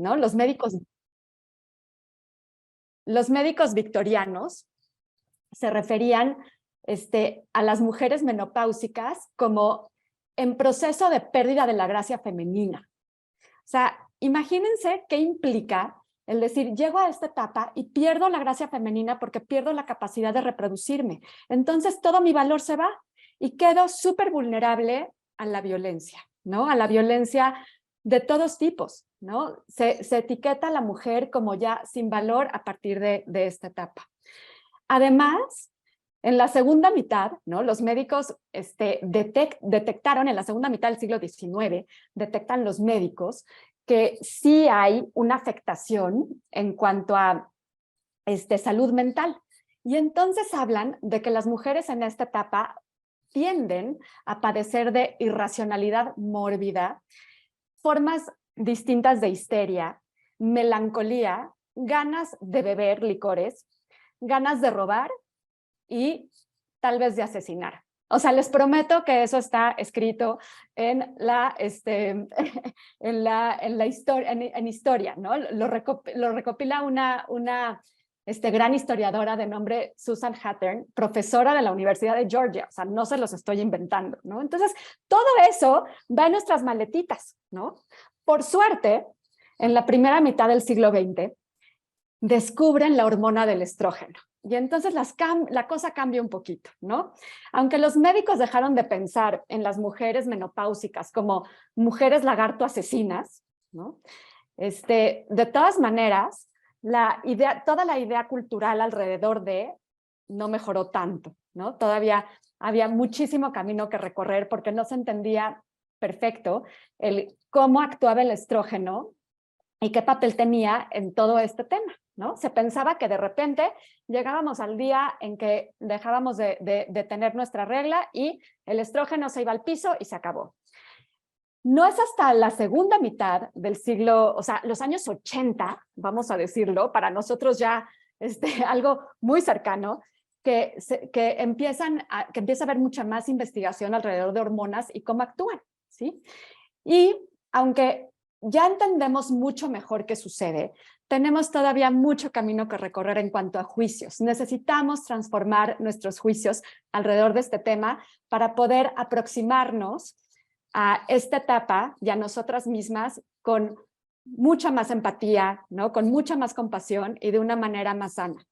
¿no? Los médicos victorianos se referían a las mujeres menopáusicas como en proceso de pérdida de la gracia femenina. O sea, imagínense qué implica el decir, llego a esta etapa y pierdo la gracia femenina porque pierdo la capacidad de reproducirme. Entonces todo mi valor se va y quedo súper vulnerable a la violencia, ¿no? A la violencia de todos tipos, ¿no? Se etiqueta a la mujer como ya sin valor a partir de esta etapa. Además, en la segunda mitad, ¿no? Los médicos detectaron, en la segunda mitad del siglo XIX, detectan los médicos que sí hay una afectación en cuanto a salud mental. Y entonces hablan de que las mujeres en esta etapa tienden a padecer de irracionalidad mórbida, formas distintas de histeria, melancolía, ganas de beber licores, ganas de robar y tal vez de asesinar. O sea, les prometo que eso está escrito en la historia, en historia, ¿no? Lo recopila una gran historiadora de nombre Susan Hattern, profesora de la Universidad de Georgia. O sea, no se los estoy inventando, ¿no? Entonces, todo eso va en nuestras maletitas, ¿no? Por suerte, en la primera mitad del siglo XX, descubren la hormona del estrógeno. Y entonces la cosa cambia un poquito, ¿no? Aunque los médicos dejaron de pensar en las mujeres menopáusicas como mujeres lagarto asesinas, ¿no? De todas maneras, toda la idea cultural alrededor de no mejoró tanto, ¿no? Todavía había muchísimo camino que recorrer porque no se entendía perfecto cómo actuaba el estrógeno y qué papel tenía en todo este tema, ¿no? Se pensaba que de repente llegábamos al día en que dejábamos de tener nuestra regla y el estrógeno se iba al piso y se acabó. No es hasta la segunda mitad del siglo, o sea, los años 80, vamos a decirlo, para nosotros ya algo muy cercano, que empieza a haber mucha más investigación alrededor de hormonas y cómo actúan, ¿sí? Y aunque ya entendemos mucho mejor qué sucede, tenemos todavía mucho camino que recorrer en cuanto a juicios. Necesitamos transformar nuestros juicios alrededor de este tema para poder aproximarnos a esta etapa y a nosotras mismas con mucha más empatía, ¿no? Con mucha más compasión y de una manera más sana.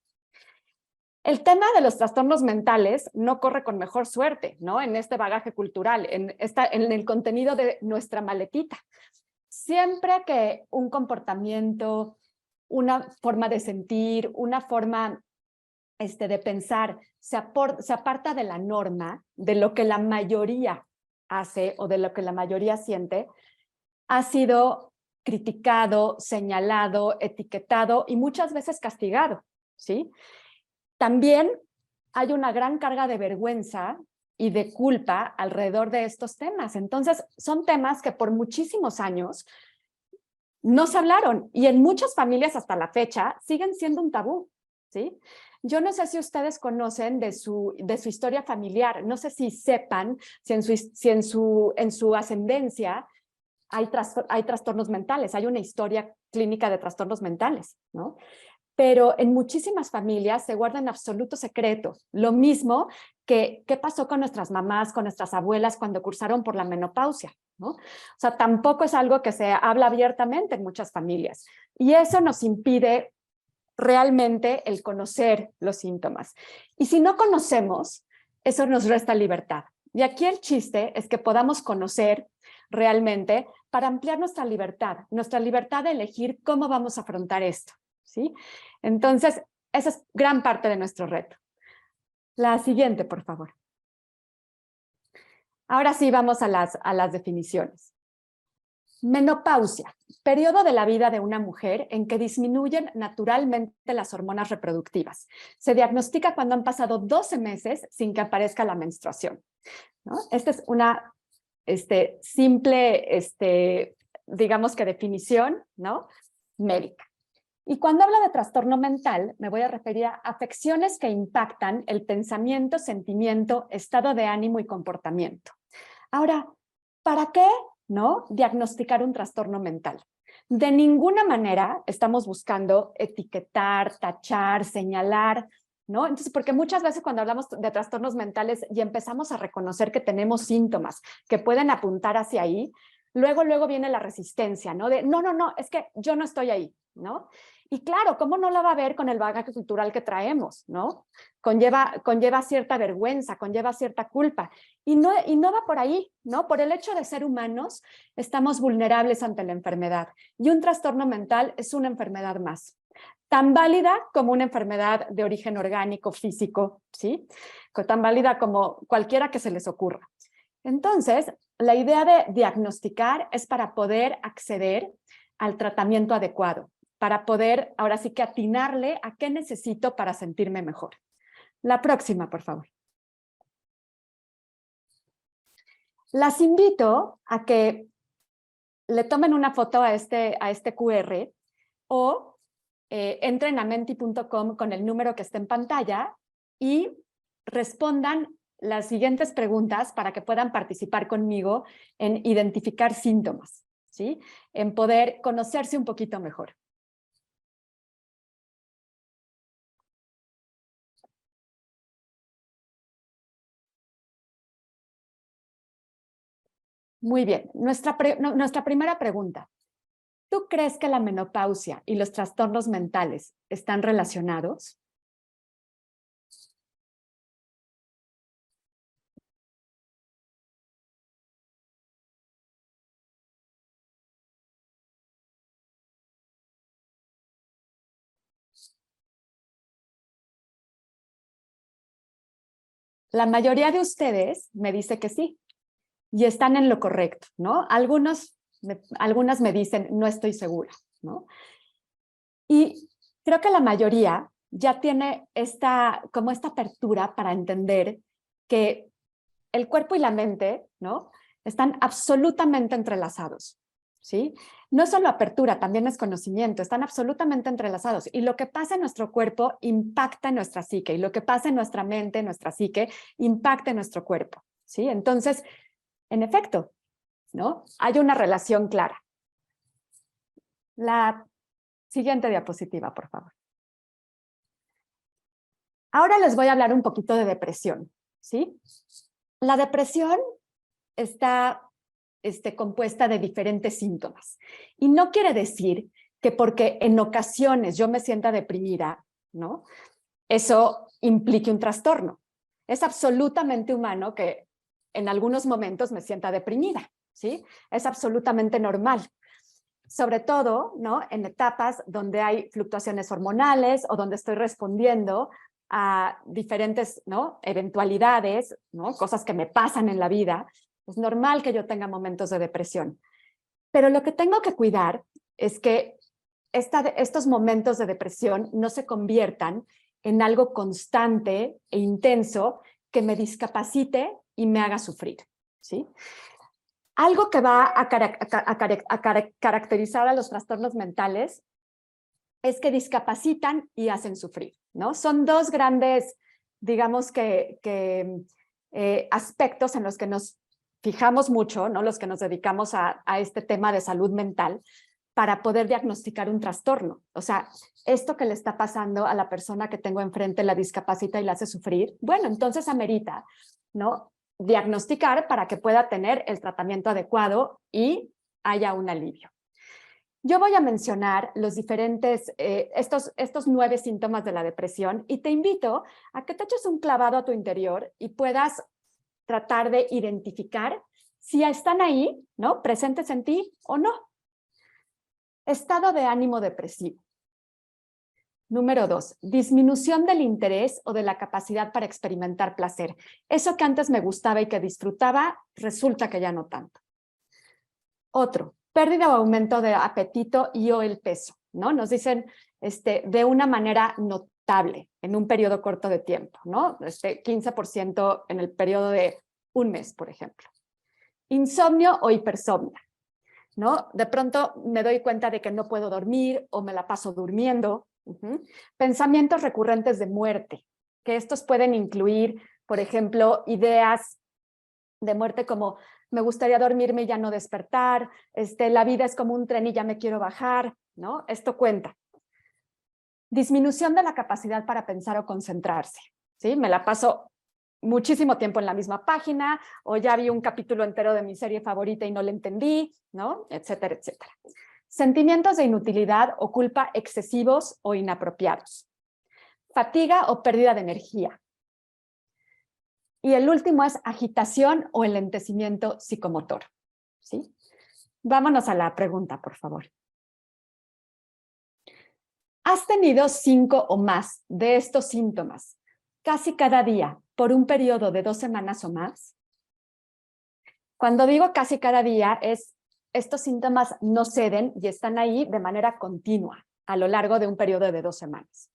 El tema de los trastornos mentales no corre con mejor suerte, ¿no? En este bagaje cultural, en el contenido de nuestra maletita. Siempre que un comportamiento, una forma de sentir, una forma de pensar se aparta de la norma, de lo que la mayoría hace o de lo que la mayoría siente, ha sido criticado, señalado, etiquetado y muchas veces castigado, ¿sí? También hay una gran carga de vergüenza y de culpa alrededor de estos temas. Entonces, son temas que por muchísimos años no se hablaron y en muchas familias hasta la fecha siguen siendo un tabú, ¿sí? Yo no sé si ustedes conocen de su historia familiar, no sé si sepan si en su ascendencia hay trastornos mentales, hay una historia clínica de trastornos mentales, ¿no? Pero en muchísimas familias se guarda en absoluto secreto. Lo mismo que qué pasó con nuestras mamás, con nuestras abuelas cuando cursaron por la menopausia, ¿no? O sea, tampoco es algo que se habla abiertamente en muchas familias. Y eso nos impide realmente el conocer los síntomas. Y si no conocemos, eso nos resta libertad. Y aquí el chiste es que podamos conocer realmente para ampliar nuestra libertad de elegir cómo vamos a afrontar esto, ¿sí? Entonces, esa es gran parte de nuestro reto. La siguiente, por favor. Ahora sí vamos a las definiciones. Menopausia, periodo de la vida de una mujer en que disminuyen naturalmente las hormonas reproductivas. Se diagnostica cuando han pasado 12 meses sin que aparezca la menstruación, ¿no? Esta es una simple, digamos que definición, ¿no? Médica. Y cuando hablo de trastorno mental, me voy a referir a afecciones que impactan el pensamiento, sentimiento, estado de ánimo y comportamiento. Ahora, ¿para qué ¿no? Diagnosticar un trastorno mental. De ninguna manera estamos buscando etiquetar, tachar, señalar, ¿no? Entonces, porque muchas veces cuando hablamos de trastornos mentales y empezamos a reconocer que tenemos síntomas que pueden apuntar hacia ahí, luego viene la resistencia, ¿no? De, no, es que yo no estoy ahí, ¿no? Y claro, ¿cómo no lo va a ver con el bagaje cultural que traemos, ¿no? Conlleva cierta vergüenza, conlleva cierta culpa. Y no va por ahí, ¿no? Por el hecho de ser humanos, estamos vulnerables ante la enfermedad. Y un trastorno mental es una enfermedad más. Tan válida como una enfermedad de origen orgánico, físico, ¿sí? Tan válida como cualquiera que se les ocurra. Entonces, la idea de diagnosticar es para poder acceder al tratamiento adecuado, para poder, ahora sí que atinarle a qué necesito para sentirme mejor. La próxima, por favor. Las invito a que le tomen una foto a este QR o entren a menti.com con el número que está en pantalla y respondan las siguientes preguntas para que puedan participar conmigo en identificar síntomas, ¿sí? En poder conocerse un poquito mejor. Muy bien, nuestra primera pregunta. ¿Tú crees que la menopausia y los trastornos mentales están relacionados? La mayoría de ustedes me dice que sí, y están en lo correcto, ¿no? Algunas me dicen, no estoy segura, ¿no? Y creo que la mayoría ya tiene como esta apertura para entender que el cuerpo y la mente, ¿no? Están absolutamente entrelazados, ¿sí? No es solo apertura, también es conocimiento, están absolutamente entrelazados. Y lo que pasa en nuestro cuerpo impacta en nuestra psique, y lo que pasa en nuestra mente, en nuestra psique, impacta en nuestro cuerpo, ¿sí? Entonces, en efecto, ¿no? Hay una relación clara. La siguiente diapositiva, por favor. Ahora les voy a hablar un poquito de depresión, ¿sí? La depresión está compuesta de diferentes síntomas. Y no quiere decir que porque en ocasiones yo me sienta deprimida, ¿no? Eso implique un trastorno. Es absolutamente humano que en algunos momentos me sienta deprimida, ¿sí? Es absolutamente normal. Sobre todo, ¿no? En etapas donde hay fluctuaciones hormonales o donde estoy respondiendo a diferentes, ¿no? Eventualidades, ¿no? Cosas que me pasan en la vida. Es normal que yo tenga momentos de depresión. Pero lo que tengo que cuidar es que estos momentos de depresión no se conviertan en algo constante e intenso que me discapacite y me haga sufrir, ¿sí? Algo que va a caracterizar a los trastornos mentales es que discapacitan y hacen sufrir, ¿no? Son dos grandes, digamos aspectos en los que nos fijamos mucho, ¿no? Los que nos dedicamos a este tema de salud mental para poder diagnosticar un trastorno. O sea, esto que le está pasando a la persona que tengo enfrente la discapacita y la hace sufrir, bueno, entonces amerita, ¿no? Diagnosticar para que pueda tener el tratamiento adecuado y haya un alivio. Yo voy a mencionar los diferentes, estos 9 síntomas de la depresión y te invito a que te eches un clavado a tu interior y puedas tratar de identificar si están ahí, ¿no? Presentes en ti o no. Estado de ánimo depresivo. Número 2, disminución del interés o de la capacidad para experimentar placer. Eso que antes me gustaba y que disfrutaba, resulta que ya no tanto. Otro, pérdida o aumento de apetito y o el peso, ¿no? Nos dicen de una manera notable en un periodo corto de tiempo, ¿no? 15% en el periodo de un mes, por ejemplo. Insomnio o hipersomnia, ¿no? De pronto me doy cuenta de que no puedo dormir o me la paso durmiendo. Pensamientos recurrentes de muerte, que estos pueden incluir, por ejemplo, ideas de muerte como me gustaría dormirme y ya no despertar, la vida es como un tren y ya me quiero bajar, ¿no? Esto cuenta. Disminución de la capacidad para pensar o concentrarse, ¿sí? Me la paso muchísimo tiempo en la misma página, o ya vi un capítulo entero de mi serie favorita y no le entendí, ¿no? Etcétera, etcétera. Sentimientos de inutilidad o culpa excesivos o inapropiados. Fatiga o pérdida de energía. Y el último es agitación o enlentecimiento psicomotor, ¿sí? Vámonos a la pregunta, por favor. ¿Has tenido 5 o más de estos síntomas casi cada día por un periodo de 2 semanas o más? Cuando digo casi cada día, estos síntomas no ceden y están ahí de manera continua a lo largo de un periodo de 2 semanas.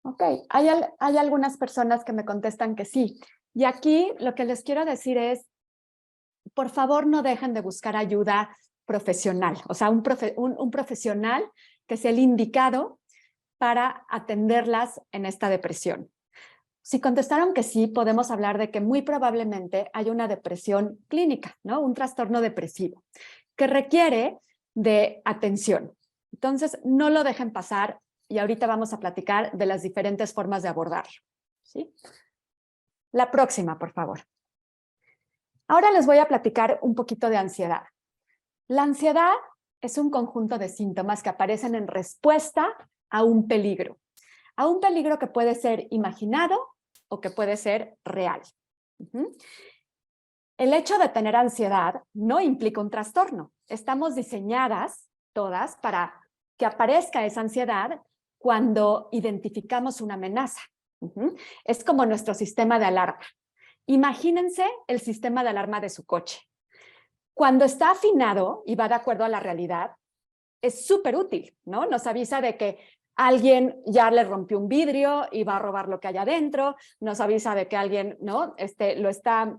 Ok, hay algunas personas que me contestan que sí. Y aquí lo que les quiero decir es, por favor, no dejen de buscar ayuda profesional, o sea, un profesional que sea el indicado para atenderlas en esta depresión. Si contestaron que sí, podemos hablar de que muy probablemente hay una depresión clínica, ¿no? Un trastorno depresivo que requiere de atención. Entonces, no lo dejen pasar y ahorita vamos a platicar de las diferentes formas de abordarlo, ¿sí? La próxima, por favor. Ahora les voy a platicar un poquito de ansiedad. La ansiedad es un conjunto de síntomas que aparecen en respuesta a un peligro que puede ser imaginado o que puede ser real. El hecho de tener ansiedad no implica un trastorno. Estamos diseñadas todas para que aparezca esa ansiedad cuando identificamos una amenaza. Es como nuestro sistema de alarma. Imagínense el sistema de alarma de su coche. Cuando está afinado y va de acuerdo a la realidad, es súper útil, ¿no? Nos avisa de que alguien ya le rompió un vidrio y va a robar lo que hay adentro, nos avisa de que alguien, ¿no? Lo está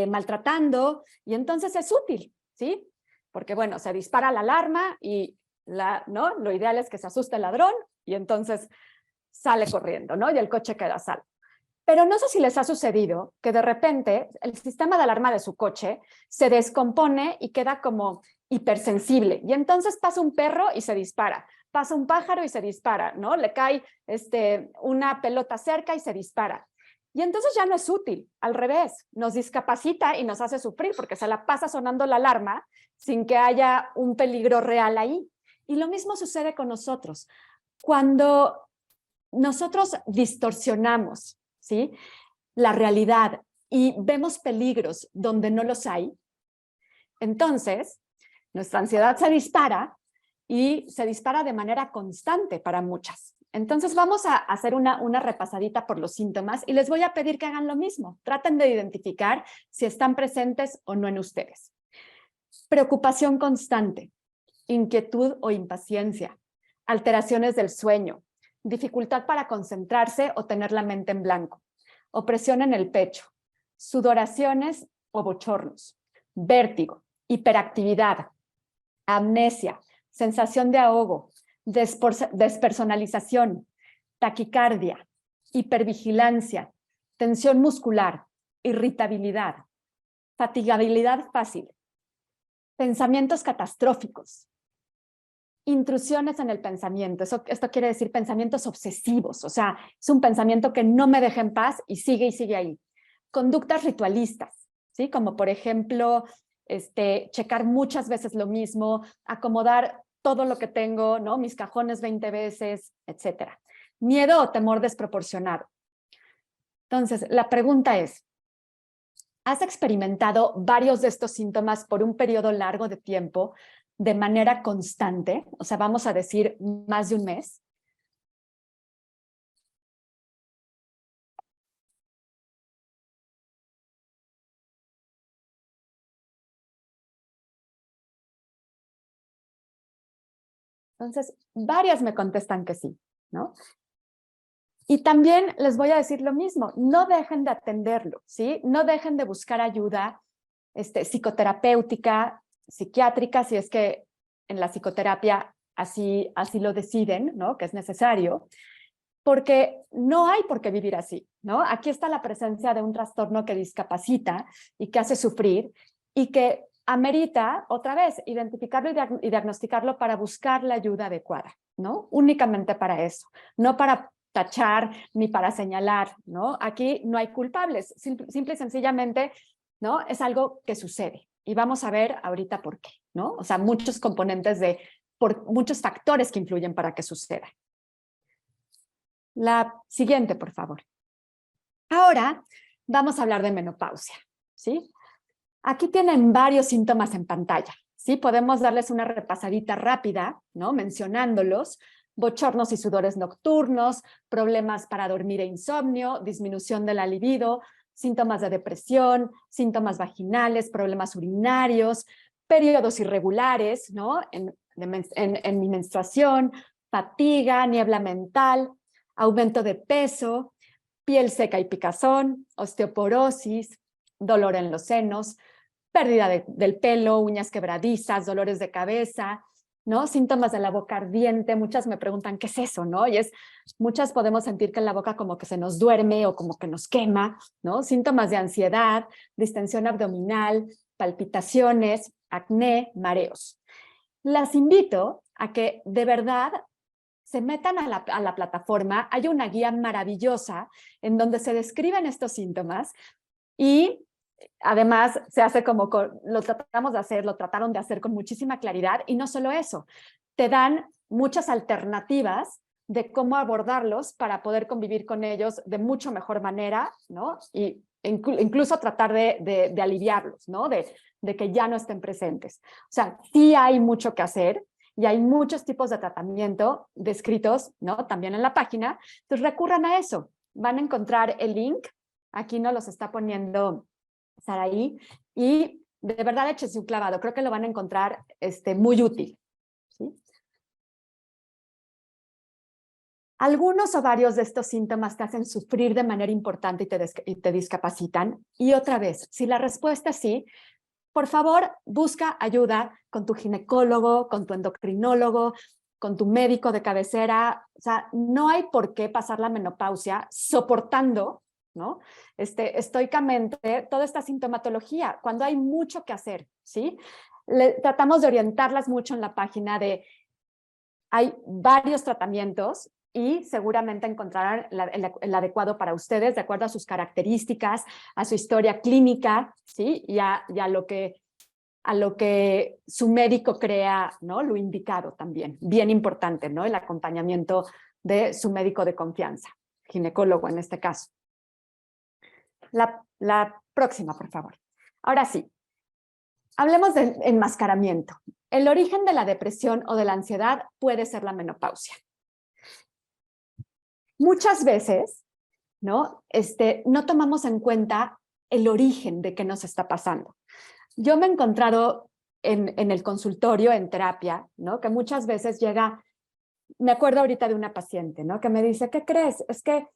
maltratando, y entonces es útil, ¿sí? Porque, bueno, se dispara la alarma y ¿no? Lo ideal es que se asuste el ladrón y entonces sale corriendo, ¿no? Y el coche queda a salvo. Pero no sé si les ha sucedido que de repente el sistema de alarma de su coche se descompone y queda como hipersensible. Y entonces pasa un perro y se dispara. Pasa un pájaro y se dispara, ¿no? Le cae una pelota cerca y se dispara. Y entonces ya no es útil, al revés, nos discapacita y nos hace sufrir porque se la pasa sonando la alarma sin que haya un peligro real ahí. Y lo mismo sucede con nosotros. Cuando nosotros distorsionamos, ¿sí?, la realidad y vemos peligros donde no los hay, entonces nuestra ansiedad se dispara y se dispara de manera constante para muchas. Entonces vamos a hacer una repasadita por los síntomas y les voy a pedir que hagan lo mismo. Traten de identificar si están presentes o no en ustedes. Preocupación constante, inquietud o impaciencia, alteraciones del sueño, dificultad para concentrarse o tener la mente en blanco, opresión en el pecho, sudoraciones o bochornos, vértigo, hiperactividad, amnesia, sensación de ahogo, despersonalización, taquicardia, hipervigilancia, tensión muscular, irritabilidad, fatigabilidad fácil, pensamientos catastróficos, intrusiones en el pensamiento. Esto quiere decir pensamientos obsesivos, o sea, es un pensamiento que no me deja en paz y sigue ahí. Conductas ritualistas, ¿sí? Como por ejemplo, checar muchas veces lo mismo, acomodar todo lo que tengo, ¿no? Mis cajones 20 veces, etcétera. Miedo o temor desproporcionado. Entonces, la pregunta es, ¿has experimentado varios de estos síntomas por un periodo largo de tiempo de manera constante? O sea, vamos a decir más de un mes. Entonces, varias me contestan que sí, ¿no? Y también les voy a decir lo mismo, no dejen de atenderlo, ¿sí? No dejen de buscar ayuda psicoterapéutica, psiquiátrica, si es que en la psicoterapia así lo deciden, ¿no? Que es necesario, porque no hay por qué vivir así, ¿no? Aquí está la presencia de un trastorno que discapacita y que hace sufrir y que amerita, otra vez, identificarlo y diagnosticarlo para buscar la ayuda adecuada, ¿no? Únicamente para eso, no para tachar ni para señalar, ¿no? Aquí no hay culpables, simple y sencillamente, ¿no? Es algo que sucede y vamos a ver ahorita por qué, ¿no? O sea, muchos componentes muchos factores que influyen para que suceda. La siguiente, por favor. Ahora vamos a hablar de menopausia, ¿sí? Aquí tienen varios síntomas en pantalla, ¿sí? Podemos darles una repasadita rápida, ¿no? Mencionándolos: bochornos y sudores nocturnos, problemas para dormir e insomnio, disminución de la libido, síntomas de depresión, síntomas vaginales, problemas urinarios, periodos irregulares, ¿no? En mi menstruación, fatiga, niebla mental, aumento de peso, piel seca y picazón, osteoporosis, dolor en los senos, pérdida del pelo, uñas quebradizas, dolores de cabeza, ¿no? Síntomas de la boca ardiente. Muchas me preguntan, ¿qué es eso, no? Muchas podemos sentir que la boca como que se nos duerme o como que nos quema, ¿no? Síntomas de ansiedad, distensión abdominal, palpitaciones, acné, mareos. Las invito a que de verdad se metan a la plataforma. Hay una guía maravillosa en donde se describen estos síntomas y además se hace lo trataron de hacer con muchísima claridad, y no solo eso, te dan muchas alternativas de cómo abordarlos para poder convivir con ellos de mucho mejor manera, ¿no? Y incluso tratar de aliviarlos, ¿no? De que ya no estén presentes. O sea, sí hay mucho que hacer y hay muchos tipos de tratamiento descritos, ¿no? También en la página. Entonces recurran a eso. Van a encontrar el link. Aquí nos los está poniendo Saraí, y de verdad échense un clavado. Creo que lo van a encontrar muy útil, ¿sí? Algunos o varios de estos síntomas te hacen sufrir de manera importante y te discapacitan. Y otra vez, si la respuesta es sí, por favor, busca ayuda con tu ginecólogo, con tu endocrinólogo, con tu médico de cabecera. O sea, no hay por qué pasar la menopausia soportando, ¿no? Estoicamente toda esta sintomatología, cuando hay mucho que hacer, ¿sí? Tratamos de orientarlas mucho en la página hay varios tratamientos y seguramente encontrarán el adecuado para ustedes de acuerdo a sus características, a su historia clínica, ¿sí? Y a lo que su médico crea, ¿no? Lo indicado también, bien importante, ¿no? El acompañamiento de su médico de confianza, ginecólogo en este caso. La próxima, por favor. Ahora sí, hablemos del enmascaramiento. El origen de la depresión o de la ansiedad puede ser la menopausia. Muchas veces, ¿no? No tomamos en cuenta el origen de qué nos está pasando. Yo me he encontrado en el consultorio, en terapia, ¿no? Que muchas veces me acuerdo ahorita de una paciente, ¿no? Que me dice, ¿qué crees? Es que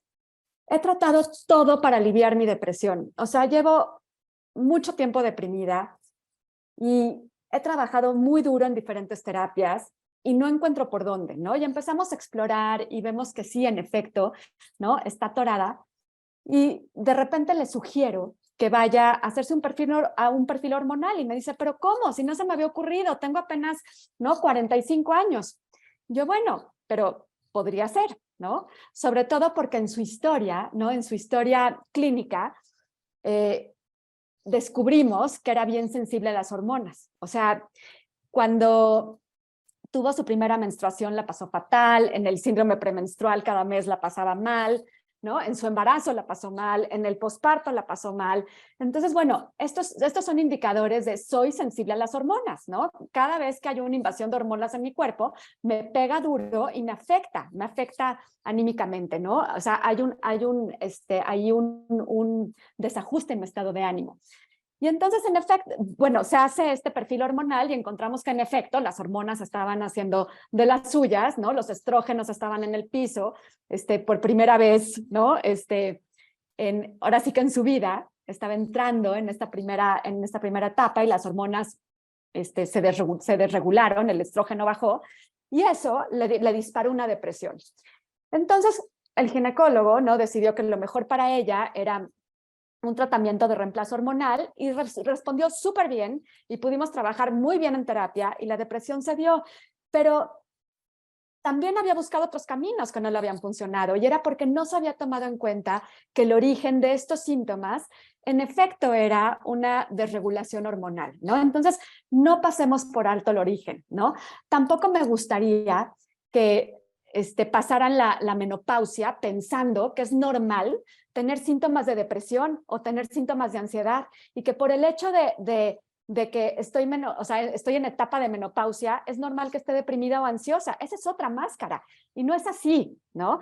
he tratado todo para aliviar mi depresión. O sea, llevo mucho tiempo deprimida y he trabajado muy duro en diferentes terapias y no encuentro por dónde, ¿no? Y empezamos a explorar y vemos que sí, en efecto, ¿no? Está atorada, y de repente le sugiero que vaya a hacerse un perfil hormonal y me dice, ¿pero cómo? Si no se me había ocurrido, tengo apenas, ¿no? 45 años. Yo, bueno, pero podría ser, ¿no? Sobre todo porque en su historia, ¿no? En su historia clínica, descubrimos que era bien sensible a las hormonas. O sea, cuando tuvo su primera menstruación la pasó fatal, en el síndrome premenstrual cada mes la pasaba mal, ¿no? En su embarazo la pasó mal, en el posparto la pasó mal. Entonces, bueno, estos son indicadores de soy sensible a las hormonas, ¿no? Cada vez que hay una invasión de hormonas en mi cuerpo, me pega duro y me afecta anímicamente, ¿no? O sea, hay un desajuste en mi estado de ánimo. Y entonces, en efecto, bueno, se hace este perfil hormonal y encontramos que en efecto las hormonas estaban haciendo de las suyas, ¿no? Los estrógenos estaban en el piso, por primera vez, ¿no? Ahora sí que en su vida estaba entrando en esta primera etapa y las hormonas se desregularon, el estrógeno bajó y eso le disparó una depresión. Entonces, el ginecólogo, ¿no? Decidió que lo mejor para ella era un tratamiento de reemplazo hormonal y respondió súper bien y pudimos trabajar muy bien en terapia y la depresión se dio, pero también había buscado otros caminos que no le habían funcionado y era porque no se había tomado en cuenta que el origen de estos síntomas en efecto era una desregulación hormonal, ¿no? Entonces, no pasemos por alto el origen, ¿no? Tampoco me gustaría que pasaran la menopausia pensando que es normal tener síntomas de depresión o tener síntomas de ansiedad y que por el hecho de que estoy en etapa de menopausia, es normal que esté deprimida o ansiosa. Esa es otra máscara y no es así, ¿no?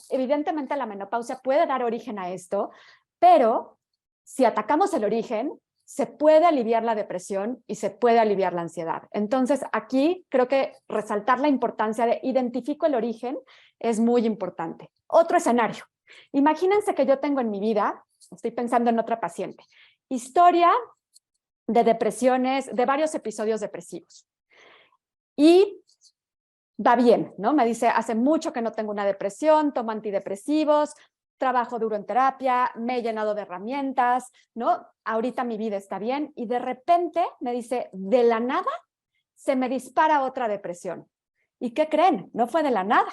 Evidentemente la menopausia puede dar origen a esto, pero si atacamos el origen, se puede aliviar la depresión y se puede aliviar la ansiedad. Entonces, aquí creo que resaltar la importancia de identifico el origen es muy importante. Otro escenario. Imagínense que yo tengo en mi vida, estoy pensando en otra paciente, historia de depresiones, de varios episodios depresivos. Y va bien, ¿no? Me dice, hace mucho que no tengo una depresión, tomo antidepresivos, trabajo duro en terapia, me he llenado de herramientas, ¿no? Ahorita mi vida está bien y de repente me dice, de la nada se me dispara otra depresión. ¿Y qué creen? No fue de la nada.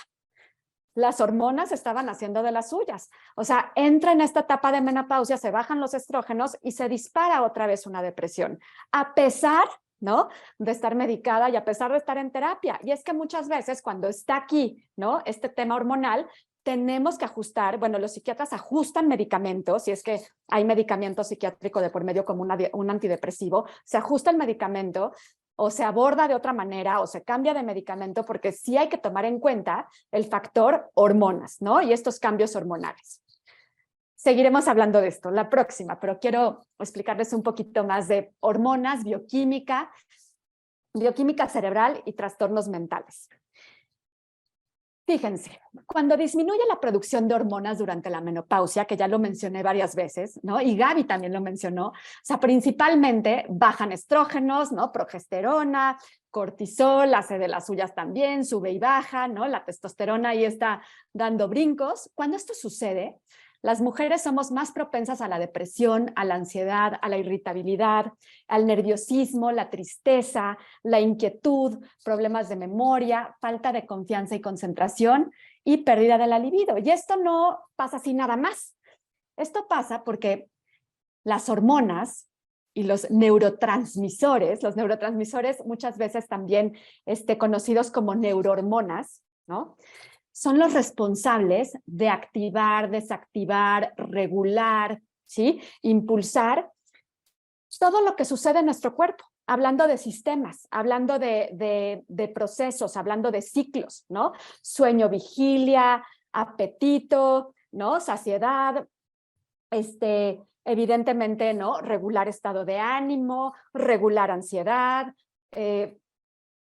Las hormonas estaban haciendo de las suyas. O sea, entra en esta etapa de menopausia, se bajan los estrógenos y se dispara otra vez una depresión. A pesar, ¿no?, de estar medicada y a pesar de estar en terapia. Y es que muchas veces cuando está aquí, ¿no?, este tema hormonal, tenemos que ajustar, bueno, los psiquiatras ajustan medicamentos, si es que hay medicamento psiquiátrico de por medio como un antidepresivo, se ajusta el medicamento o se aborda de otra manera o se cambia de medicamento porque sí hay que tomar en cuenta el factor hormonas, ¿no? Y estos cambios hormonales. Seguiremos hablando de esto la próxima, pero quiero explicarles un poquito más de hormonas, bioquímica cerebral y trastornos mentales. Fíjense, cuando disminuye la producción de hormonas durante la menopausia, que ya lo mencioné varias veces, ¿no? Y Gaby también lo mencionó, o sea, principalmente bajan estrógenos, ¿no? Progesterona, cortisol, hace de las suyas también, sube y baja, ¿no? La testosterona ahí está dando brincos. Cuando esto sucede, las mujeres somos más propensas a la depresión, a la ansiedad, a la irritabilidad, al nerviosismo, la tristeza, la inquietud, problemas de memoria, falta de confianza y concentración y pérdida de la libido. Y esto no pasa así nada más. Esto pasa porque las hormonas y los neurotransmisores muchas veces también conocidos como neurohormonas, ¿no?, son los responsables de activar, desactivar, regular, ¿sí?, impulsar todo lo que sucede en nuestro cuerpo, hablando de sistemas, hablando de procesos, hablando de ciclos, ¿no? Sueño, vigilia, apetito, ¿no? Saciedad, evidentemente, ¿no?, regular estado de ánimo, regular ansiedad,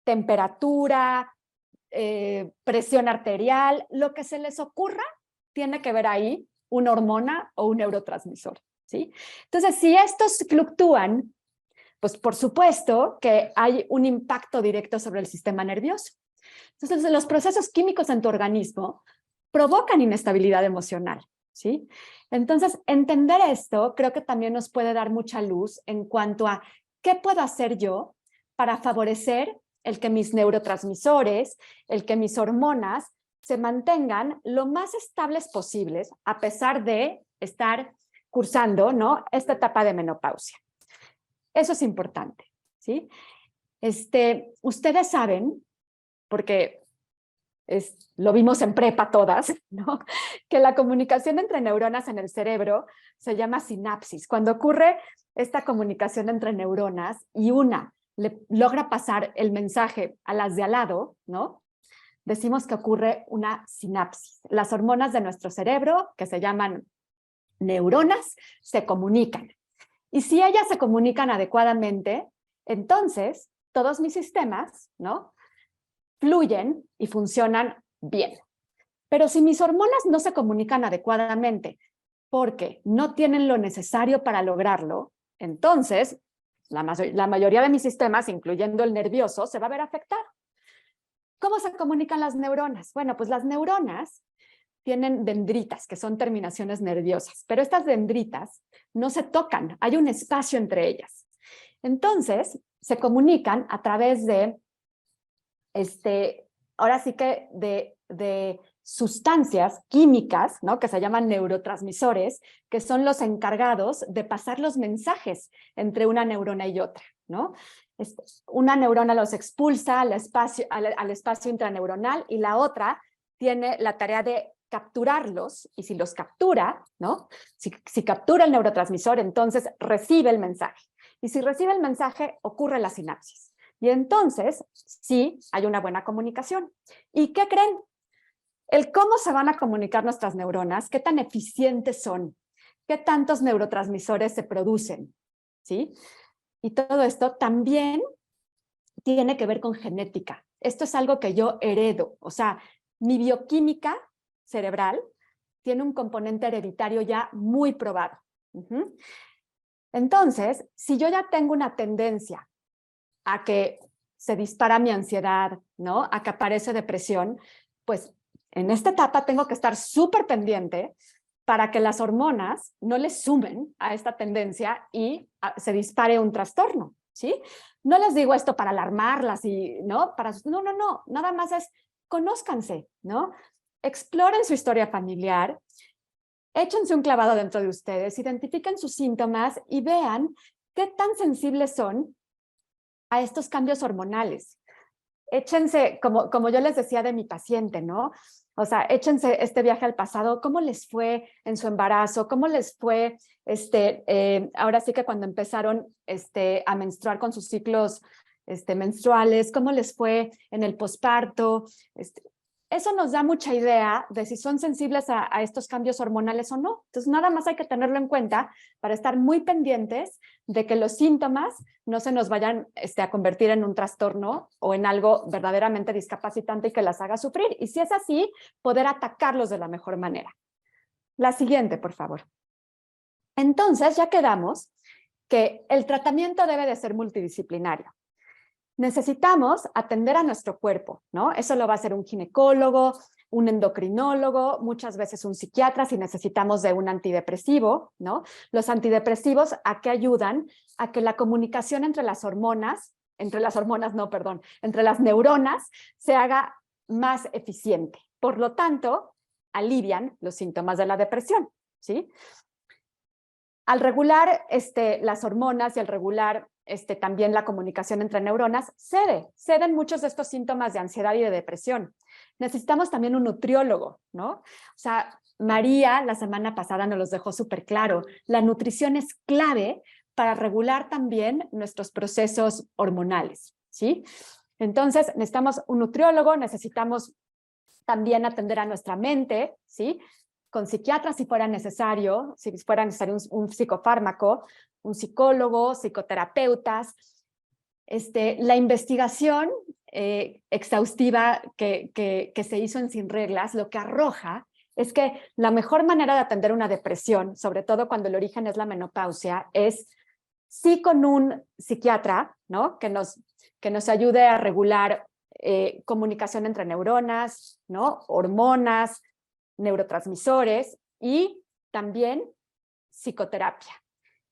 temperatura, presión arterial, lo que se les ocurra, tiene que ver ahí una hormona o un neurotransmisor, ¿sí? Entonces, si estos fluctúan, pues por supuesto que hay un impacto directo sobre el sistema nervioso. Entonces, los procesos químicos en tu organismo provocan inestabilidad emocional, ¿sí? Entonces, entender esto creo que también nos puede dar mucha luz en cuanto a qué puedo hacer yo para favorecer el que mis neurotransmisores, el que mis hormonas se mantengan lo más estables posibles a pesar de estar cursando, ¿no?, esta etapa de menopausia. Eso es importante, ¿sí? Ustedes saben, porque lo vimos en prepa todas, ¿no?, que la comunicación entre neuronas en el cerebro se llama sinapsis. Cuando ocurre esta comunicación entre neuronas y una logra pasar el mensaje a las de al lado, ¿no?, decimos que ocurre una sinapsis. Las hormonas de nuestro cerebro, que se llaman neuronas se comunican. Y si ellas se comunican adecuadamente, entonces todos mis sistemas, ¿no?, fluyen y funcionan bien. Pero si mis hormonas no se comunican adecuadamente porque no tienen lo necesario para lograrlo, entonces la mayoría de mis sistemas, incluyendo el nervioso, se va a ver afectado. ¿Cómo se comunican las neuronas? Bueno, pues las neuronas tienen dendritas, que son terminaciones nerviosas, pero estas dendritas no se tocan, hay un espacio entre ellas. Entonces, se comunican a través de, ahora sí que de sustancias químicas, ¿no?, que se llaman neurotransmisores, que son los encargados de pasar los mensajes entre una neurona y otra, ¿no? Una neurona los expulsa al espacio intraneuronal y la otra tiene la tarea de capturarlos, y si los captura, ¿no?, si captura el neurotransmisor, entonces recibe el mensaje. Y si recibe el mensaje, ocurre la sinapsis. Y entonces, sí, hay una buena comunicación. ¿Y qué creen? El cómo se van a comunicar nuestras neuronas, qué tan eficientes son, qué tantos neurotransmisores se producen, ¿sí? Y todo esto también tiene que ver con genética. Esto es algo que yo heredo, o sea, mi bioquímica cerebral tiene un componente hereditario ya muy probado. Entonces, si yo ya tengo una tendencia a que se dispara mi ansiedad, ¿no?, a que aparece depresión, pues en esta etapa tengo que estar súper pendiente para que las hormonas no le sumen a esta tendencia y se dispare un trastorno, ¿sí? No les digo esto para alarmarlas y, ¿no? No, nada más es conózcanse, ¿no? Exploren su historia familiar, échense un clavado dentro de ustedes, identifiquen sus síntomas y vean qué tan sensibles son a estos cambios hormonales. Échense, como yo les decía de mi paciente, ¿no? O sea, échense este viaje al pasado, ¿cómo les fue en su embarazo? ¿Cómo les fue, ahora sí que cuando empezaron a menstruar con sus ciclos menstruales? ¿Cómo les fue en el posparto? Eso nos da mucha idea de si son sensibles a estos cambios hormonales o no. Entonces, nada más hay que tenerlo en cuenta para estar muy pendientes de que los síntomas no se nos vayan a convertir en un trastorno o en algo verdaderamente discapacitante y que las haga sufrir. Y si es así, poder atacarlos de la mejor manera. La siguiente, por favor. Entonces, ya quedamos que el tratamiento debe de ser multidisciplinario. Necesitamos atender a nuestro cuerpo, ¿no? Eso lo va a hacer un ginecólogo, un endocrinólogo, muchas veces un psiquiatra si necesitamos de un antidepresivo, ¿no? Los antidepresivos, ¿a qué ayudan? A que la comunicación entre las neuronas se haga más eficiente. Por lo tanto, alivian los síntomas de la depresión, ¿sí? Al regular las hormonas y al regular también la comunicación entre neuronas, ceden muchos de estos síntomas de ansiedad y de depresión. Necesitamos también un nutriólogo, ¿no? O sea, María la semana pasada nos los dejó súper claro. La nutrición es clave para regular también nuestros procesos hormonales, ¿sí? Entonces, necesitamos un nutriólogo, necesitamos también atender a nuestra mente, ¿sí?, con psiquiatras si fuera necesario, un psicofármaco, un psicólogo, psicoterapeutas. La investigación exhaustiva que se hizo en Sin Reglas, lo que arroja es que la mejor manera de atender una depresión, sobre todo cuando el origen es la menopausia, es sí con un psiquiatra, ¿no?, que nos ayude a regular comunicación entre neuronas, ¿no?, hormonas, neurotransmisores y también psicoterapia.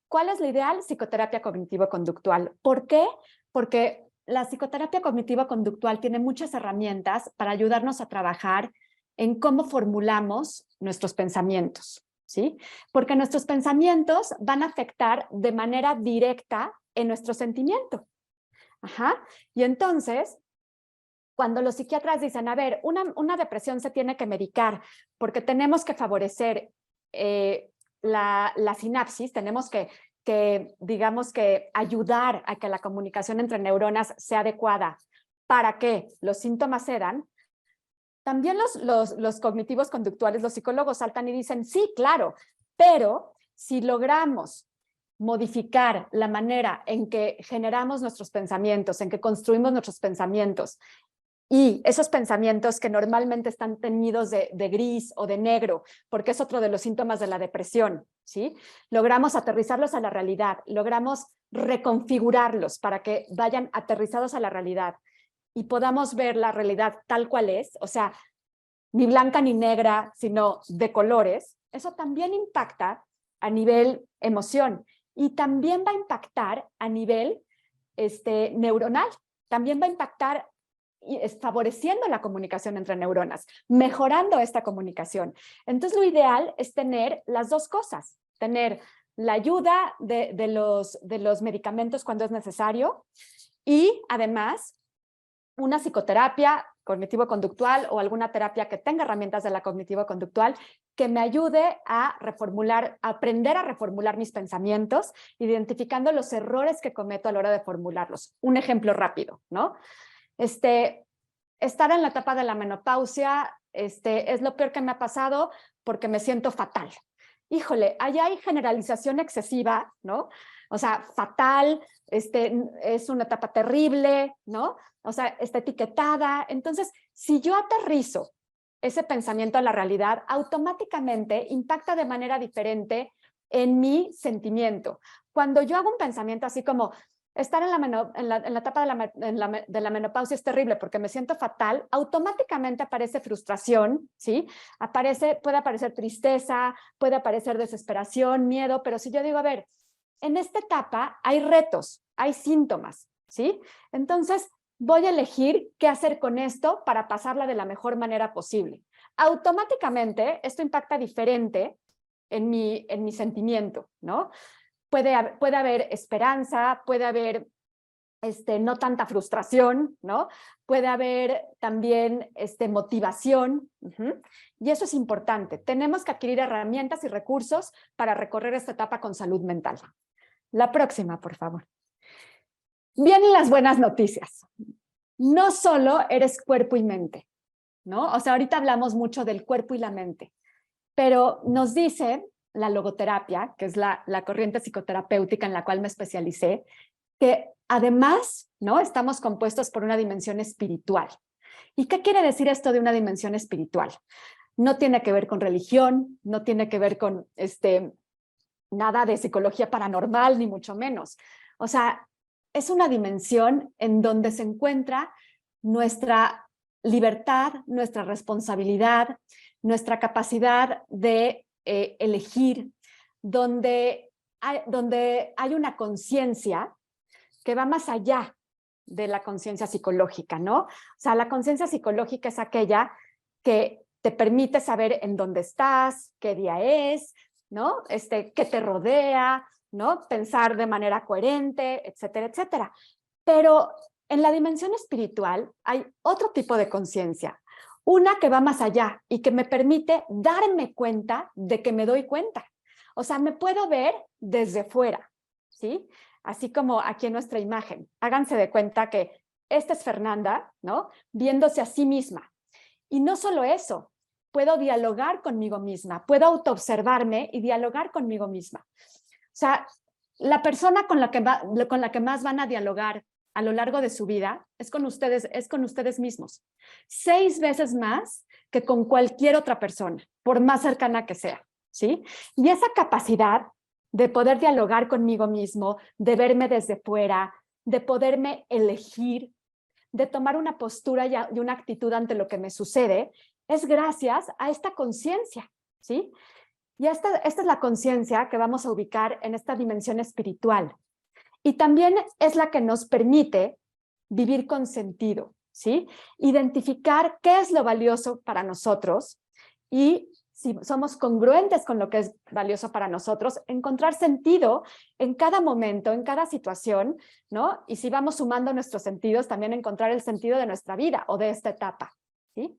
¿Cuál es la ideal? Psicoterapia cognitivo-conductual. ¿Por qué? Porque la psicoterapia cognitivo-conductual tiene muchas herramientas para ayudarnos a trabajar en cómo formulamos nuestros pensamientos, ¿sí? Porque nuestros pensamientos van a afectar de manera directa en nuestro sentimiento. Ajá. Y entonces, cuando los psiquiatras dicen, a ver, una depresión se tiene que medicar porque tenemos que favorecer la sinapsis, tenemos que digamos que ayudar a que la comunicación entre neuronas sea adecuada para que los síntomas cedan, también los cognitivos conductuales, los psicólogos saltan y dicen, sí, claro, Pero si logramos modificar la manera en que generamos nuestros pensamientos, en que construimos nuestros pensamientos, y esos pensamientos que normalmente están teñidos de gris o de negro, porque es otro de los síntomas de la depresión, ¿sí? Logramos aterrizarlos a la realidad, logramos reconfigurarlos para que vayan aterrizados a la realidad y podamos ver la realidad tal cual es, o sea, ni blanca ni negra, sino de colores. Eso también impacta a nivel emoción y también va a impactar a nivel neuronal, también va a impactar favoreciendo la comunicación entre neuronas, mejorando esta comunicación. Entonces, lo ideal es tener las dos cosas, tener la ayuda de los medicamentos cuando es necesario y además una psicoterapia cognitivo-conductual o alguna terapia que tenga herramientas de la cognitivo-conductual que me ayude a reformular, a aprender a reformular mis pensamientos, identificando los errores que cometo a la hora de formularlos. Un ejemplo rápido, ¿no? Estar en la etapa de la menopausia es lo peor que me ha pasado porque me siento fatal. Híjole, allá hay generalización excesiva, ¿no? O sea, fatal, es una etapa terrible, ¿no? O sea, está etiquetada. Entonces, si yo aterrizo ese pensamiento a la realidad, automáticamente impacta de manera diferente en mi sentimiento. Cuando yo hago un pensamiento así como, estar en la etapa de la menopausia es terrible porque me siento fatal, automáticamente aparece frustración, ¿sí? Puede aparecer tristeza, puede aparecer desesperación, miedo, pero si yo digo, a ver, en esta etapa hay retos, hay síntomas, ¿sí? Entonces, voy a elegir qué hacer con esto para pasarla de la mejor manera posible. Automáticamente, esto impacta diferente en mi sentimiento, ¿no? Puede haber esperanza, puede haber no tanta frustración, ¿no? Puede haber también motivación. Y eso es importante. Tenemos que adquirir herramientas y recursos para recorrer esta etapa con salud mental. La próxima, por favor. Vienen las buenas noticias. No solo eres cuerpo y mente, ¿no? O sea, ahorita hablamos mucho del cuerpo y la mente, pero nos dice la logoterapia, que es la corriente psicoterapéutica en la cual me especialicé, que además, ¿no? Estamos compuestos por una dimensión espiritual. ¿Y qué quiere decir esto de una dimensión espiritual? No tiene que ver con religión, no tiene que ver con nada de psicología paranormal, ni mucho menos. O sea, es una dimensión en donde se encuentra nuestra libertad, nuestra responsabilidad, nuestra capacidad de elegir, donde hay una conciencia que va más allá de la conciencia psicológica, ¿no? O sea, la conciencia psicológica es aquella que te permite saber en dónde estás, qué día es, ¿no? Qué te rodea, ¿no? Pensar de manera coherente, etcétera, etcétera. Pero en la dimensión espiritual hay otro tipo de conciencia, una que va más allá y que me permite darme cuenta de que me doy cuenta. O sea, me puedo ver desde fuera, ¿sí? Así como aquí en nuestra imagen. Háganse de cuenta que esta es Fernanda, ¿no? Viéndose a sí misma. Y no solo eso, puedo dialogar conmigo misma, puedo autoobservarme y dialogar conmigo misma. O sea, la persona con la que más van a dialogar a lo largo de su vida es con ustedes mismos. 6 veces más que con cualquier otra persona, por más cercana que sea, ¿sí? Y esa capacidad de poder dialogar conmigo mismo, de verme desde fuera, de poderme elegir, de tomar una postura y una actitud ante lo que me sucede, es gracias a esta conciencia, ¿sí? Y esta es la conciencia que vamos a ubicar en esta dimensión espiritual. Y también es la que nos permite vivir con sentido, ¿sí? Identificar qué es lo valioso para nosotros y si somos congruentes con lo que es valioso para nosotros, encontrar sentido en cada momento, en cada situación, ¿no? Y si vamos sumando nuestros sentidos, también encontrar el sentido de nuestra vida o de esta etapa, ¿sí?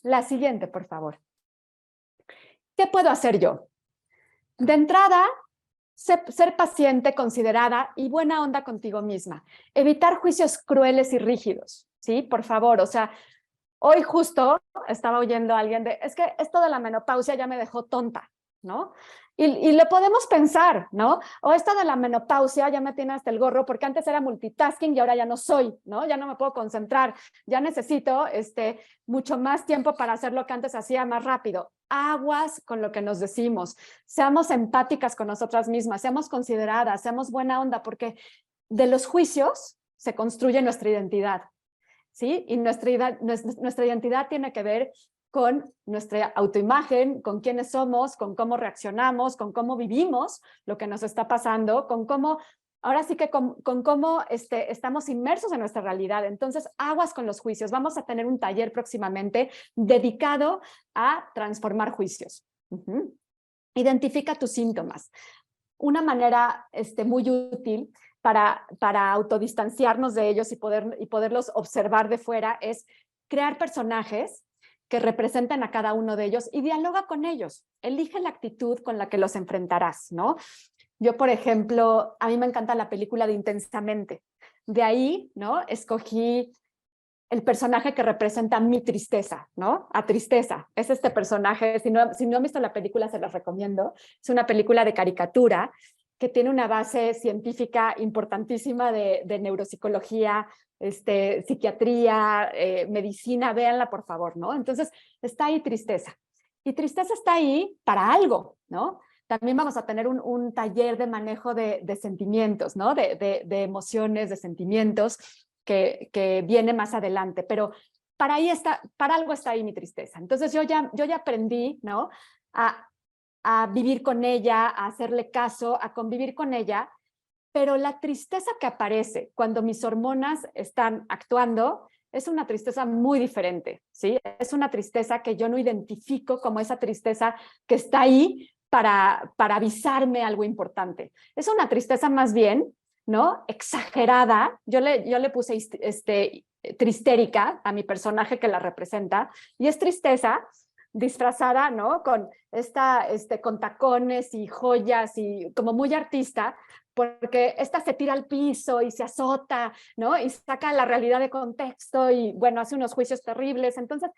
La siguiente, por favor. ¿Qué puedo hacer yo? De entrada, ser paciente, considerada y buena onda contigo misma. Evitar juicios crueles y rígidos, ¿sí? Por favor, o sea, hoy justo estaba oyendo a alguien es que esto de la menopausia ya me dejó tonta, ¿no? Y lo podemos pensar, ¿no? O esta de la menopausia ya me tiene hasta el gorro porque antes era multitasking y ahora ya no soy, ¿no? Ya no me puedo concentrar, ya necesito mucho más tiempo para hacer lo que antes hacía más rápido. Aguas con lo que nos decimos, seamos empáticas con nosotras mismas, seamos consideradas, seamos buena onda, porque de los juicios se construye nuestra identidad, ¿sí? Y nuestra identidad tiene que ver con nuestra autoimagen, con quiénes somos, con cómo reaccionamos, con cómo vivimos lo que nos está pasando, con cómo, ahora sí que con cómo estamos inmersos en nuestra realidad. Entonces, aguas con los juicios. Vamos a tener un taller próximamente dedicado a transformar juicios. Identifica tus síntomas. Una manera muy útil para autodistanciarnos de ellos y poderlos observar de fuera es crear personajes que representan a cada uno de ellos y dialoga con ellos. Elige la actitud con la que los enfrentarás, ¿no? Yo, por ejemplo, a mí me encanta la película de Intensamente. De ahí, ¿no? Escogí el personaje que representa mi tristeza, ¿no? A Tristeza. Es este personaje, si no han visto la película, se los recomiendo. Es una película de caricatura que tiene una base científica importantísima de neuropsicología, psiquiatría, medicina, véanla por favor, ¿no? Entonces, está ahí Tristeza. Y Tristeza está ahí para algo, ¿no? También vamos a tener un taller de manejo de sentimientos, ¿no? De emociones, de sentimientos, que viene más adelante, pero para algo está ahí mi tristeza. Entonces yo ya aprendí, ¿no? A vivir con ella, a hacerle caso, a convivir con ella, pero la tristeza que aparece cuando mis hormonas están actuando es una tristeza muy diferente, ¿sí? Es una tristeza que yo no identifico como esa tristeza que está ahí para avisarme algo importante. Es una tristeza más bien, ¿no? Exagerada. Yo le puse tristérica a mi personaje que la representa, y es tristeza disfrazada, ¿no? Con con tacones y joyas y como muy artista, porque esta se tira al piso y se azota, ¿no? Y saca la realidad de contexto y, bueno, hace unos juicios terribles. Entonces,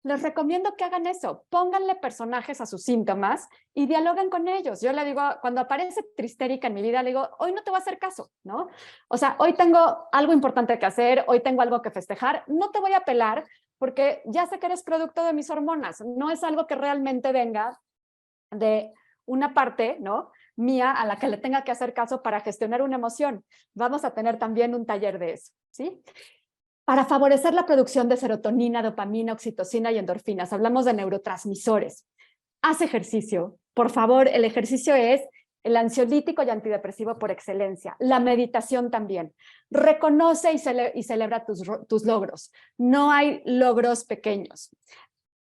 les recomiendo que hagan eso, pónganle personajes a sus síntomas y dialoguen con ellos. Yo le digo, cuando aparece tristérica en mi vida, le digo, hoy no te voy a hacer caso, ¿no? O sea, hoy tengo algo importante que hacer, hoy tengo algo que festejar, no te voy a pelar porque ya sé que eres producto de mis hormonas, no es algo que realmente venga de una parte, ¿no? Mía a la que le tenga que hacer caso para gestionar una emoción. Vamos a tener también un taller de eso, ¿sí? Para favorecer la producción de serotonina, dopamina, oxitocina y endorfinas. Hablamos de neurotransmisores. Haz ejercicio. Por favor, el ejercicio es el ansiolítico y antidepresivo por excelencia. La meditación también. Reconoce y celebra tus logros. No hay logros pequeños.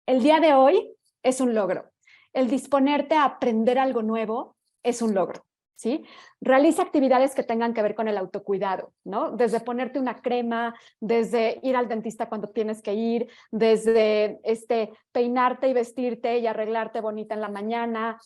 El día de hoy es un logro. El disponerte a aprender algo nuevo es un logro. ¿Sí? Realiza actividades que tengan que ver con el autocuidado, ¿no? Desde ponerte una crema, desde ir al dentista cuando tienes que ir, desde peinarte y vestirte y arreglarte bonita en la mañana.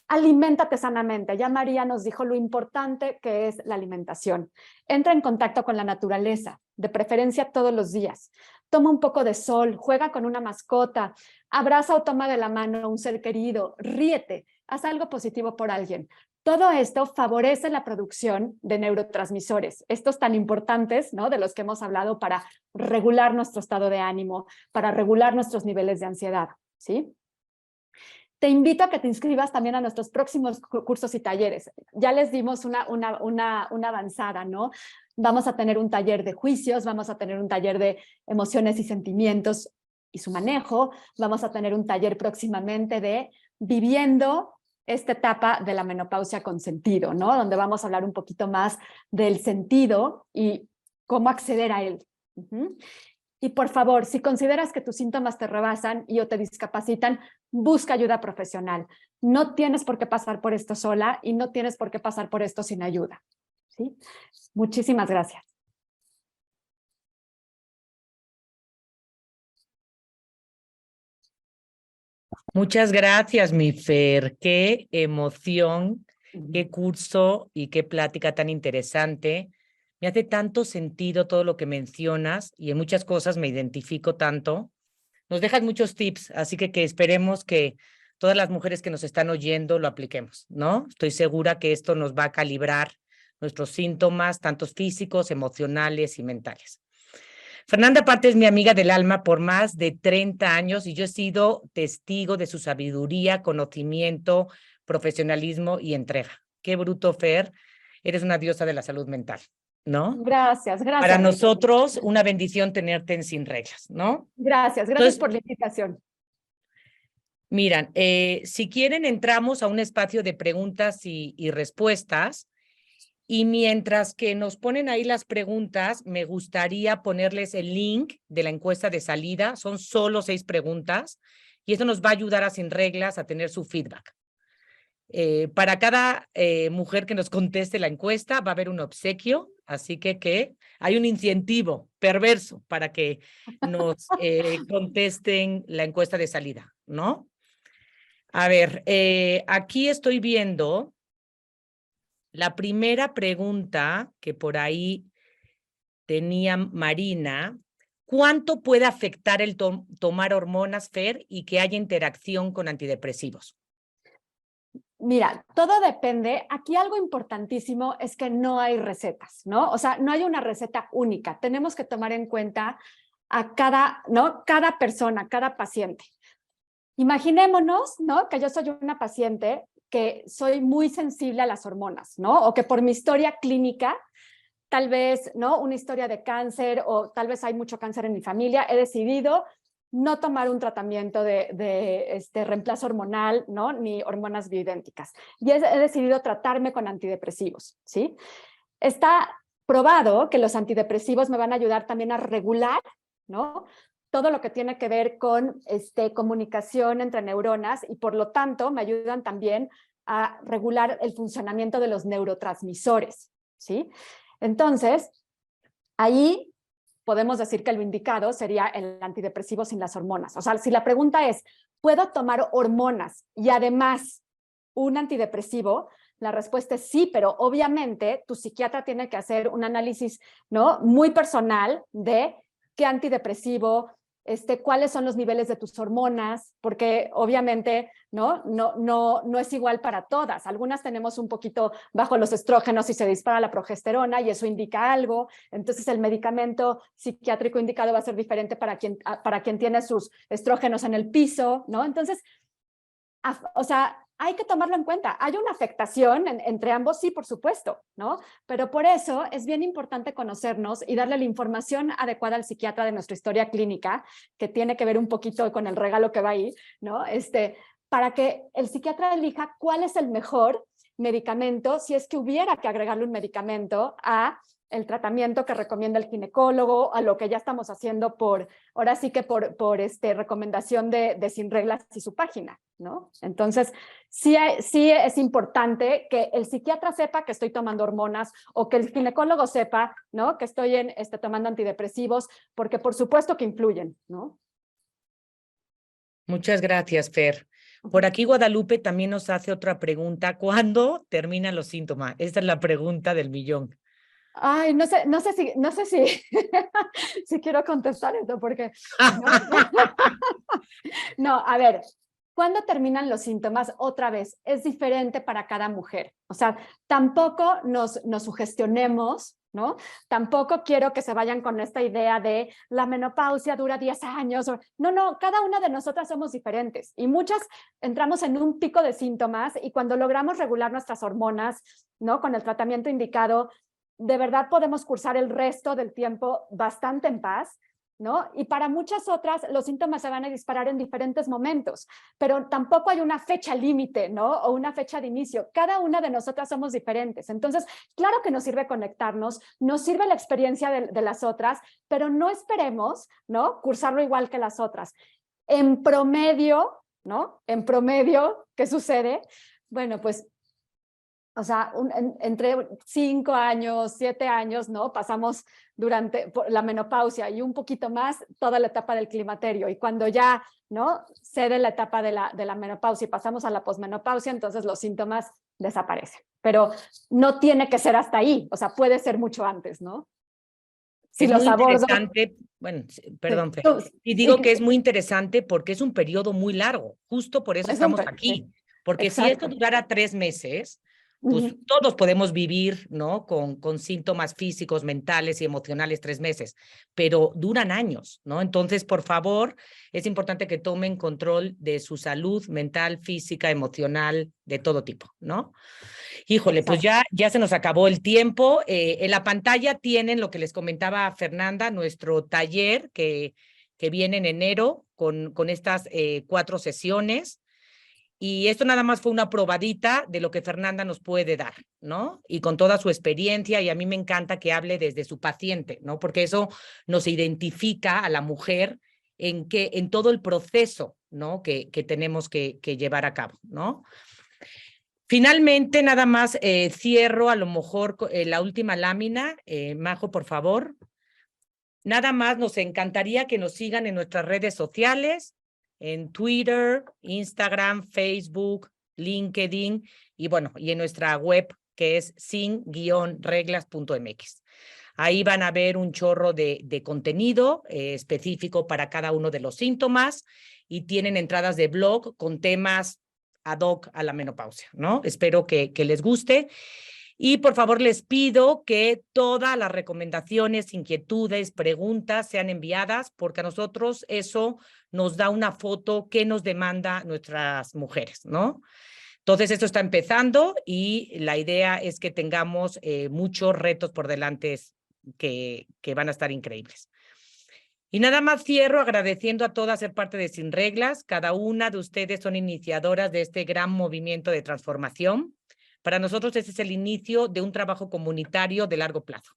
Aliméntate sanamente. Ya María nos dijo lo importante que es la alimentación. Entra en contacto con la naturaleza, de preferencia todos los días. Toma un poco de sol, juega con una mascota, abraza o toma de la mano a un ser querido, ríete, haz algo positivo por alguien. Todo esto favorece la producción de neurotransmisores, estos tan importantes, ¿no? De los que hemos hablado para regular nuestro estado de ánimo, para regular nuestros niveles de ansiedad, ¿sí? Te invito a que te inscribas también a nuestros próximos cursos y talleres. Ya les dimos una avanzada, ¿no? Vamos a tener un taller de juicios, vamos a tener un taller de emociones y sentimientos y su manejo, vamos a tener un taller próximamente de viviendo esta etapa de la menopausia con sentido, ¿no? Donde vamos a hablar un poquito más del sentido y cómo acceder a él. Y por favor, si consideras que tus síntomas te rebasan y o te discapacitan, busca ayuda profesional. No tienes por qué pasar por esto sola y no tienes por qué pasar por esto sin ayuda. ¿Sí? Muchísimas gracias. Muchas gracias, mi Fer. Qué emoción, qué curso y qué plática tan interesante. Me hace tanto sentido todo lo que mencionas y en muchas cosas me identifico tanto. Nos dejas muchos tips, así que esperemos que todas las mujeres que nos están oyendo lo apliquemos, ¿no? Estoy segura que esto nos va a calibrar nuestros síntomas, tanto físicos, emocionales y mentales. Fernanda aparte es mi amiga del alma por más de 30 años y yo he sido testigo de su sabiduría, conocimiento, profesionalismo y entrega. Qué bruto, Fer, eres una diosa de la salud mental, ¿no? Gracias, Para gracias. nosotros, una bendición tenerte en Sin Reglas, ¿no? Gracias Entonces, por la invitación. miran, si quieren, entramos a un espacio de preguntas y respuestas. Y mientras que nos ponen ahí las preguntas, me gustaría ponerles el link de la encuesta de salida. Son solo 6 preguntas y eso nos va a ayudar a Sin Reglas a tener su feedback. Para cada mujer que nos conteste la encuesta va a haber un obsequio, así que hay un incentivo perverso para que nos contesten la encuesta de salida, ¿no? A ver, aquí estoy viendo la primera pregunta que por ahí tenía Marina. ¿Cuánto puede afectar el tomar hormonas, Fer, y que haya interacción con antidepresivos? Mira, todo depende. Aquí algo importantísimo es que no hay recetas, ¿no? O sea, no hay una receta única. Tenemos que tomar en cuenta a cada, ¿no? Cada persona, cada paciente. Imaginémonos, ¿no? Que yo soy una paciente que soy muy sensible a las hormonas, ¿no? O que por mi historia clínica, tal vez, ¿no? Una historia de cáncer o tal vez hay mucho cáncer en mi familia, he decidido no tomar un tratamiento de reemplazo hormonal, ¿no? Ni hormonas bioidénticas. Y he decidido tratarme con antidepresivos, ¿sí? Está probado que los antidepresivos me van a ayudar también a regular, ¿no? Todo lo que tiene que ver con comunicación entre neuronas y por lo tanto me ayudan también a regular el funcionamiento de los neurotransmisores, ¿sí? Entonces, ahí podemos decir que lo indicado sería el antidepresivo sin las hormonas. O sea, si la pregunta es, ¿puedo tomar hormonas y además un antidepresivo? La respuesta es sí, pero obviamente tu psiquiatra tiene que hacer un análisis, ¿no? Muy personal de qué antidepresivo, cuáles son los niveles de tus hormonas, porque obviamente no es igual para todas. Algunas tenemos un poquito bajo los estrógenos y se dispara la progesterona y eso indica algo. Entonces el medicamento psiquiátrico indicado va a ser diferente para quien tiene sus estrógenos en el piso, ¿no? Entonces, o sea, hay que tomarlo en cuenta. ¿Hay una afectación entre ambos? Sí, por supuesto, ¿no? Pero por eso es bien importante conocernos y darle la información adecuada al psiquiatra de nuestra historia clínica, que tiene que ver un poquito con el regalo que va ahí, ¿no? Para que el psiquiatra elija cuál es el mejor medicamento, si es que hubiera que agregarle un medicamento a el tratamiento que recomienda el ginecólogo, a lo que ya estamos haciendo ahora sí que por recomendación de Sin Reglas y su página, ¿no? Entonces, sí es importante que el psiquiatra sepa que estoy tomando hormonas o que el ginecólogo sepa, ¿no? Que estoy tomando antidepresivos, porque por supuesto que influyen, ¿no? Muchas gracias, Fer. Por aquí Guadalupe también nos hace otra pregunta. ¿Cuándo terminan los síntomas? Esta es la pregunta del millón. Ay, no sé si, si quiero contestar esto porque... No, a ver, ¿cuándo terminan los síntomas? Otra vez, es diferente para cada mujer. O sea, tampoco nos sugestionemos, ¿no? Tampoco quiero que se vayan con esta idea de la menopausia dura 10 años. No, cada una de nosotras somos diferentes y muchas entramos en un pico de síntomas y cuando logramos regular nuestras hormonas, ¿no? Con el tratamiento indicado, de verdad podemos cursar el resto del tiempo bastante en paz, ¿no? Y para muchas otras los síntomas se van a disparar en diferentes momentos, pero tampoco hay una fecha límite, ¿no? O una fecha de inicio. Cada una de nosotras somos diferentes. Entonces, claro que nos sirve conectarnos, nos sirve la experiencia de las otras, pero no esperemos, ¿no? Cursarlo igual que las otras. En promedio, ¿no? En promedio, ¿qué sucede? Bueno, pues o sea, entre 5 años, 7 años, ¿no? Pasamos durante la menopausia y un poquito más toda la etapa del climaterio. Y cuando ya, ¿no? Cede la etapa de la menopausia y pasamos a la posmenopausia, entonces los síntomas desaparecen. Pero no tiene que ser hasta ahí, o sea, puede ser mucho antes, ¿no? si es los muy abordo. interesante, bueno, perdón, Fer, y Sí, digo que es muy interesante porque es un periodo muy largo, justo por eso estamos aquí, sí, porque si esto exacto. durara 3 meses, pues todos podemos vivir, ¿no? Con síntomas físicos, mentales y emocionales 3 meses, pero duran años, ¿no? Entonces, por favor, es importante que tomen control de su salud mental, física, emocional, de todo tipo, ¿no? Híjole, pues ya se nos acabó el tiempo. En la pantalla tienen lo que les comentaba Fernanda, nuestro taller que viene en enero con estas 4 sesiones. Y esto nada más fue una probadita de lo que Fernanda nos puede dar, ¿no? Y con toda su experiencia, y a mí me encanta que hable desde su paciente, ¿no? Porque eso nos identifica a la mujer en todo el proceso, ¿no? Que tenemos que llevar a cabo, ¿no? Finalmente, nada más cierro a lo mejor la última lámina. Majo, por favor. Nada más nos encantaría que nos sigan en nuestras redes sociales, en Twitter, Instagram, Facebook, LinkedIn y bueno, y en nuestra web que es sin-reglas.mx. Ahí van a ver un chorro de contenido específico para cada uno de los síntomas y tienen entradas de blog con temas ad hoc a la menopausia, ¿no? Espero que les guste. Y por favor les pido que todas las recomendaciones, inquietudes, preguntas sean enviadas porque a nosotros eso nos da una foto que nos demanda nuestras mujeres, ¿no? Entonces esto está empezando y la idea es que tengamos muchos retos por delante que van a estar increíbles. Y nada más cierro agradeciendo a todas ser parte de Sin Reglas. Cada una de ustedes son iniciadoras de este gran movimiento de transformación. Para nosotros ese es el inicio de un trabajo comunitario de largo plazo,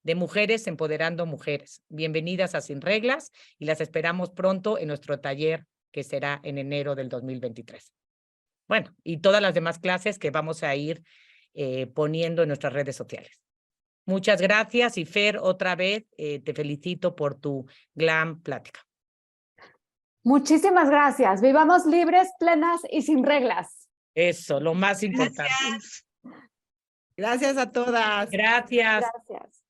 de mujeres empoderando mujeres. Bienvenidas a Sin Reglas y las esperamos pronto en nuestro taller que será en enero del 2023. Bueno, y todas las demás clases que vamos a ir poniendo en nuestras redes sociales. Muchas gracias y Fer, otra vez te felicito por tu gran plática. Muchísimas gracias. Vivamos libres, plenas y sin reglas. Eso, lo más importante. Gracias a todas. Gracias. Gracias.